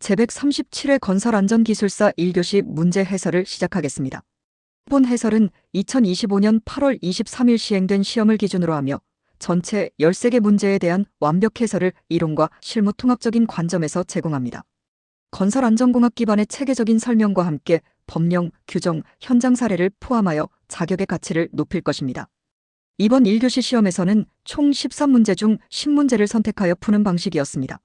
제137회 건설안전기술사 1교시 문제 해설을 시작하겠습니다. 본 해설은 2025년 8월 23일 시행된 시험을 기준으로 하며 전체 13개 문제에 대한 완벽 해설을 이론과 실무 통합적인 관점에서 제공합니다. 건설안전공학 기반의 체계적인 설명과 함께 법령, 규정, 현장 사례를 포함하여 자격의 가치를 높일 것입니다. 이번 1교시 시험에서는 총 13문제 중 10문제를 선택하여 푸는 방식이었습니다.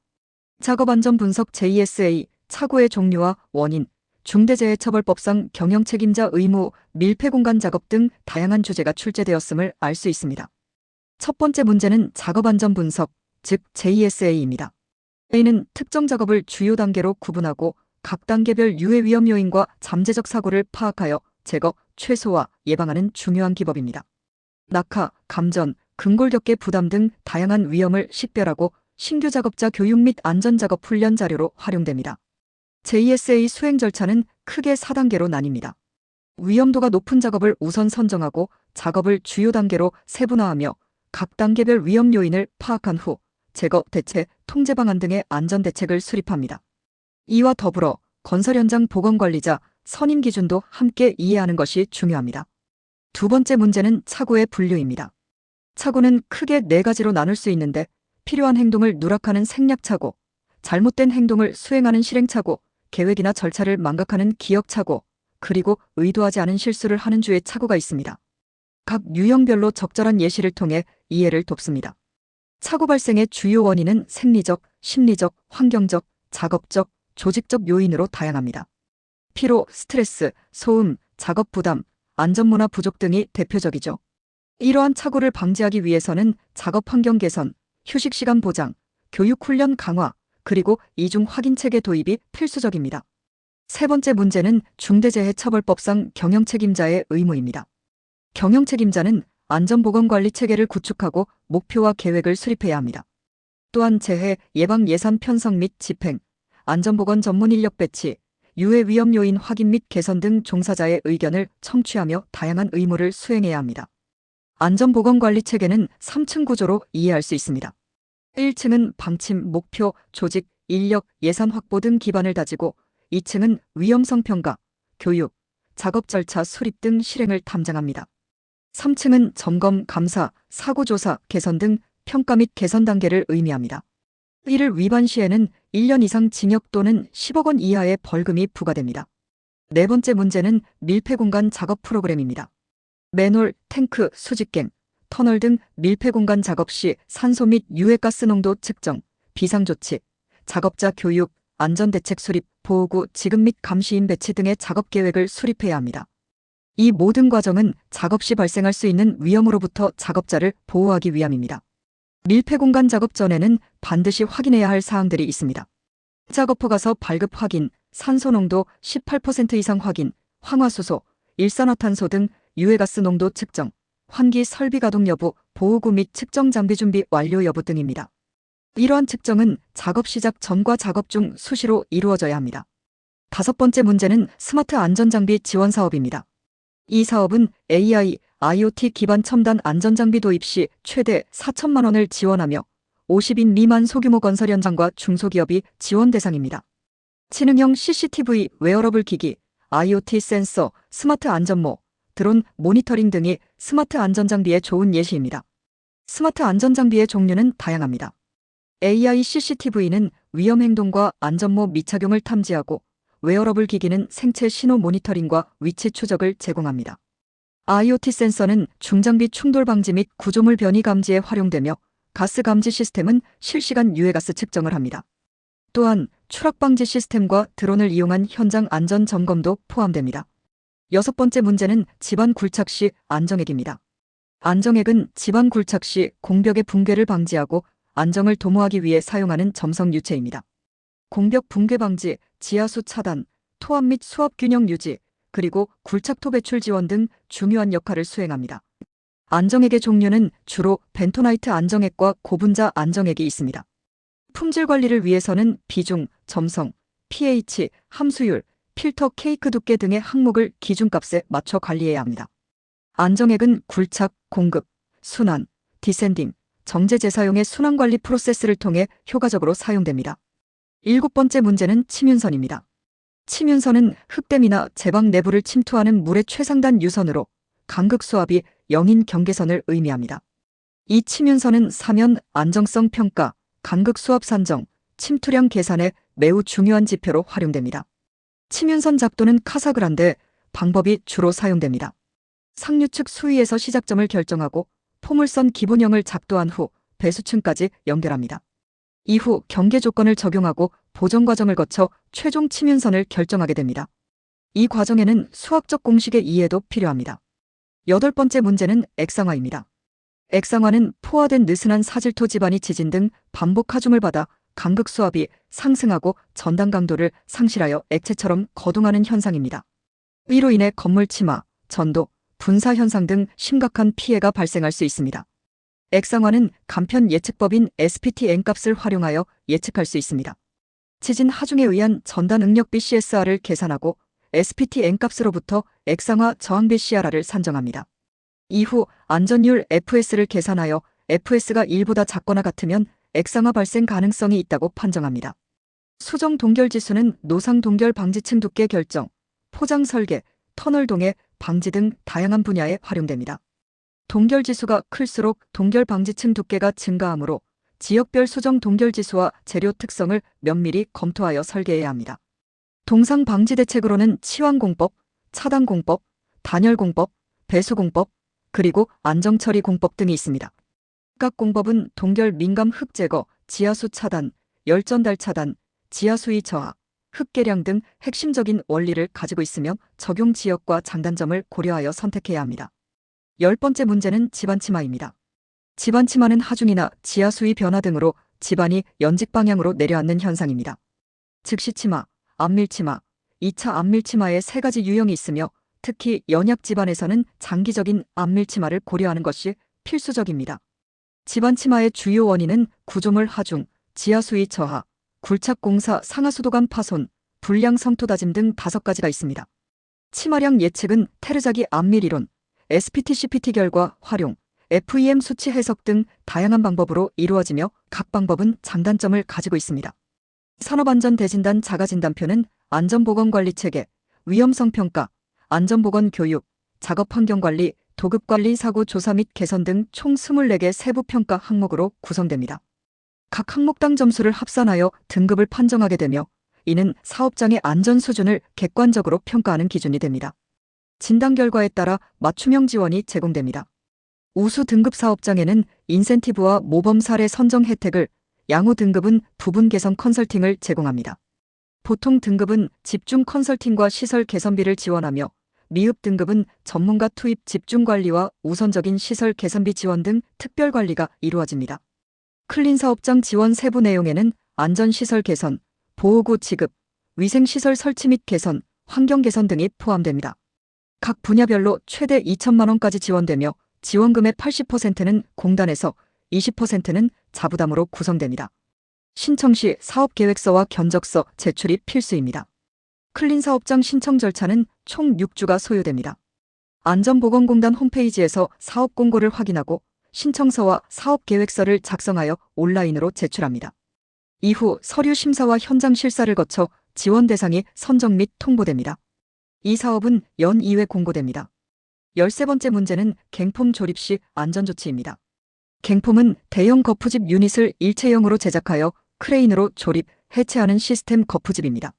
작업안전분석 JSA, 착오의 종류와 원인, 중대재해처벌법상 경영책임자 의무, 밀폐공간 작업 등 다양한 주제가 출제되었음을 알 수 있습니다. 첫 번째 문제는 작업안전분석, 즉 JSA입니다. A는 특정 작업을 주요 단계로 구분하고 각 단계별 유해 위험 요인과 잠재적 사고를 파악하여 제거, 최소화, 예방하는 중요한 기법입니다. 낙하, 감전, 근골격계 부담 등 다양한 위험을 식별하고 신규 작업자 교육 및 안전작업 훈련 자료로 활용됩니다. JSA 수행 절차는 크게 4단계로 나뉩니다. 위험도가 높은 작업을 우선 선정하고 작업을 주요 단계로 세분화하며 각 단계별 위험 요인을 파악한 후 제거, 대체, 통제 방안 등의 안전대책을 수립합니다. 이와 더불어 건설 현장 보건관리자, 선임 기준도 함께 이해하는 것이 중요합니다. 두 번째 문제는 착오의 분류입니다. 착오는 크게 4가지로 나눌 수 있는데 필요한 행동을 누락하는 생략착오, 잘못된 행동을 수행하는 실행착오, 계획이나 절차를 망각하는 기억착오, 그리고 의도하지 않은 실수를 하는 주의 착오가 있습니다. 각 유형별로 적절한 예시를 통해 이해를 돕습니다. 착오 발생의 주요 원인은 생리적, 심리적, 환경적, 작업적, 조직적 요인으로 다양합니다. 피로, 스트레스, 소음, 작업 부담, 안전문화 부족 등이 대표적이죠. 이러한 착오를 방지하기 위해서는 작업 환경 개선, 휴식시간 보장, 교육훈련 강화, 그리고 이중 확인체계 도입이 필수적입니다. 세 번째 문제는 중대재해처벌법상 경영책임자의 의무입니다. 경영책임자는 안전보건관리 체계를 구축하고 목표와 계획을 수립해야 합니다. 또한 재해 예방 예산 편성 및 집행, 안전보건 전문 인력 배치, 유해 위험 요인 확인 및 개선 등 종사자의 의견을 청취하며 다양한 의무를 수행해야 합니다. 안전보건관리 체계는 3층 구조로 이해할 수 있습니다. 1층은 방침, 목표, 조직, 인력, 예산 확보 등 기반을 다지고 2층은 위험성 평가, 교육, 작업 절차 수립 등 실행을 담당합니다. 3층은 점검, 감사, 사고조사, 개선 등 평가 및 개선 단계를 의미합니다. 이를 위반 시에는 1년 이상 징역 또는 10억 원 이하의 벌금이 부과됩니다. 네 번째 문제는 밀폐공간 작업 프로그램입니다. 맨홀, 탱크, 수직갱, 터널 등 밀폐공간 작업 시 산소 및 유해가스 농도 측정, 비상조치, 작업자 교육, 안전대책 수립, 보호구, 지급 및 감시인 배치 등의 작업 계획을 수립해야 합니다. 이 모든 과정은 작업 시 발생할 수 있는 위험으로부터 작업자를 보호하기 위함입니다. 밀폐공간 작업 전에는 반드시 확인해야 할 사항들이 있습니다. 작업 허가서 발급 확인, 산소 농도 18% 이상 확인, 황화수소, 일산화탄소 등 유해가스 농도 측정, 환기 설비 가동 여부, 보호구 및 측정 장비 준비 완료 여부 등입니다. 이러한 측정은 작업 시작 전과 작업 중 수시로 이루어져야 합니다. 다섯 번째 문제는 스마트 안전장비 지원 사업입니다. 이 사업은 AI, IoT 기반 첨단 안전장비 도입 시 최대 4천만 원을 지원하며 50인 미만 소규모 건설 현장과 중소기업이 지원 대상입니다. 지능형 CCTV, 웨어러블 기기, IoT 센서, 스마트 안전모, 드론, 모니터링 등이 스마트 안전장비의 좋은 예시입니다. 스마트 안전장비의 종류는 다양합니다. AI CCTV는 위험 행동과 안전모 미착용을 탐지하고 웨어러블 기기는 생체 신호 모니터링과 위치 추적을 제공합니다. IoT 센서는 중장비 충돌 방지 및 구조물 변이 감지에 활용되며 가스 감지 시스템은 실시간 유해가스 측정을 합니다. 또한 추락 방지 시스템과 드론을 이용한 현장 안전 점검도 포함됩니다. 여섯 번째 문제는 집안 굴착 시 안정액입니다. 안정액은 집안 굴착 시 공벽의 붕괴를 방지하고 안정을 도모하기 위해 사용하는 점성 유체입니다. 공벽 붕괴 방지, 지하수 차단, 토압 및 수압 균형 유지, 그리고 굴착토 배출 지원 등 중요한 역할을 수행합니다. 안정액의 종류는 주로 벤토나이트 안정액과 고분자 안정액이 있습니다. 품질 관리를 위해서는 비중, 점성, pH, 함수율, 필터 케이크 두께 등의 항목을 기준값에 맞춰 관리해야 합니다. 안정액은 굴착, 공급, 순환, 디센딩, 정제 재사용의 순환관리 프로세스를 통해 효과적으로 사용됩니다. 7번째 문제는 침윤선입니다. 침윤선은 흙댐이나 제방 내부를 침투하는 물의 최상단 유선으로 간극 수압이 0인 경계선을 의미합니다. 이 침윤선은 사면 안정성 평가, 간극 수압 산정, 침투량 계산에 매우 중요한 지표로 활용됩니다. 침윤선 작도는 카사그란데 방법이 주로 사용됩니다. 상류측 수위에서 시작점을 결정하고 포물선 기본형을 작도한 후 배수층까지 연결합니다. 이후 경계 조건을 적용하고 보정 과정을 거쳐 최종 침윤선을 결정하게 됩니다. 이 과정에는 수학적 공식의 이해도 필요합니다. 8번째 문제는 액상화입니다. 액상화는 포화된 느슨한 사질토 지반이 지진 등 반복 하중을 받아 간극 수압이 상승하고 전단 강도를 상실하여 액체처럼 거동하는 현상입니다. 이로 인해 건물 침하, 전도, 분사 현상 등 심각한 피해가 발생할 수 있습니다. 액상화는 간편 예측법인 SPT N값을 활용하여 예측할 수 있습니다. 지진 하중에 의한 전단 응력 BCSR을 계산하고 SPT N값으로부터 액상화 저항 BCRR을 산정합니다. 이후 안전율 FS를 계산하여 FS가 1보다 작거나 같으면 액상화 발생 가능성이 있다고 판정합니다. 수정 동결 지수는 노상 동결 방지층 두께 결정, 포장 설계, 터널 동해, 방지 등 다양한 분야에 활용됩니다. 동결 지수가 클수록 동결 방지층 두께가 증가하므로 지역별 수정 동결 지수와 재료 특성을 면밀히 검토하여 설계해야 합니다. 동상 방지 대책으로는 치환공법, 차단공법, 단열공법, 배수공법, 그리고 안정처리공법 등이 있습니다. 각 공법은 동결 민감 흙 제거, 지하수 차단, 열전달 차단, 지하수위 저하, 흙 계량 등 핵심적인 원리를 가지고 있으며 적용 지역과 장단점을 고려하여 선택해야 합니다. 10번째 문제는 집안 침하입니다. 집안 침하는 하중이나 지하수위 변화 등으로 집안이 연직 방향으로 내려앉는 현상입니다. 즉시 침하, 안밀 침하, 2차 안밀 침하의 3가지 유형이 있으며 특히 연약 집안에서는 장기적인 안밀 침하를 고려하는 것이 필수적입니다. 집안 침하의 주요 원인은 구조물 하중, 지하수위 저하, 굴착 공사 상하수도관 파손, 불량 성토 다짐 등 5가지가 있습니다. 침하량 예측은 테르자기 안밀 이론, SPT CPT 결과 활용, FEM 수치 해석 등 다양한 방법으로 이루어지며 각 방법은 장단점을 가지고 있습니다. 산업안전대진단 자가진단표는 안전보건관리체계, 위험성평가, 안전보건교육, 작업환경관리, 도급관리 사고 조사 및 개선 등 총 24개 세부평가 항목으로 구성됩니다. 각 항목당 점수를 합산하여 등급을 판정하게 되며 이는 사업장의 안전 수준을 객관적으로 평가하는 기준이 됩니다. 진단 결과에 따라 맞춤형 지원이 제공됩니다. 우수 등급 사업장에는 인센티브와 모범 사례 선정 혜택을, 양호 등급은 부분 개선 컨설팅을 제공합니다. 보통 등급은 집중 컨설팅과 시설 개선비를 지원하며 미흡 등급은 전문가 투입 집중 관리와 우선적인 시설 개선비 지원 등 특별 관리가 이루어집니다. 클린 사업장 지원 세부 내용에는 안전시설 개선, 보호구 지급, 위생시설 설치 및 개선, 환경 개선 등이 포함됩니다. 각 분야별로 최대 2천만 원까지 지원되며 지원금의 80%는 공단에서 20%는 자부담으로 구성됩니다. 신청 시 사업계획서와 견적서 제출이 필수입니다. 클린 사업장 신청 절차는 총 6주가 소요됩니다. 안전보건공단 홈페이지에서 사업 공고를 확인하고 신청서와 사업계획서를 작성하여 온라인으로 제출합니다. 이후 서류 심사와 현장 실사를 거쳐 지원 대상이 선정 및 통보됩니다. 이 사업은 연 2회 공고됩니다. 13번째 문제는 갱폼 조립 시 안전조치입니다. 갱폼은 대형 거푸집 유닛을 일체형으로 제작하여 크레인으로 조립, 해체하는 시스템 거푸집입니다.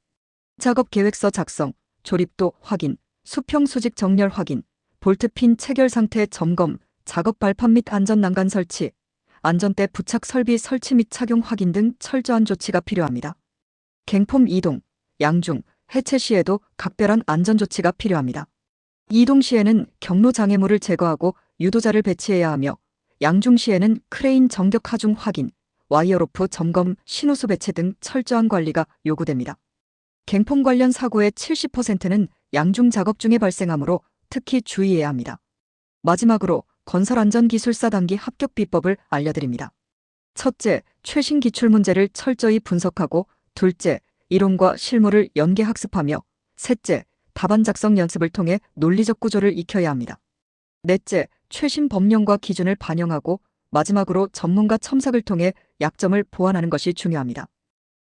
작업 계획서 작성, 조립도 확인, 수평 수직 정렬 확인, 볼트핀 체결 상태 점검, 작업 발판 및 안전난간 설치, 안전대 부착 설비 설치 및 착용 확인 등 철저한 조치가 필요합니다. 갱폼 이동, 양중, 해체 시에도 각별한 안전조치가 필요합니다. 이동 시에는 경로 장애물을 제거하고 유도자를 배치해야 하며 양중 시에는 크레인 정격 하중 확인, 와이어로프 점검, 신호수 배치 등 철저한 관리가 요구됩니다. 갱폼 관련 사고의 70%는 양중 작업 중에 발생하므로 특히 주의해야 합니다. 마지막으로 건설안전기술사 단기 합격 비법을 알려드립니다. 첫째, 최신 기출문제를 철저히 분석하고 둘째, 이론과 실무를 연계 학습하며 셋째, 답안 작성 연습을 통해 논리적 구조를 익혀야 합니다. 넷째, 최신 법령과 기준을 반영하고 마지막으로 전문가 첨삭을 통해 약점을 보완하는 것이 중요합니다.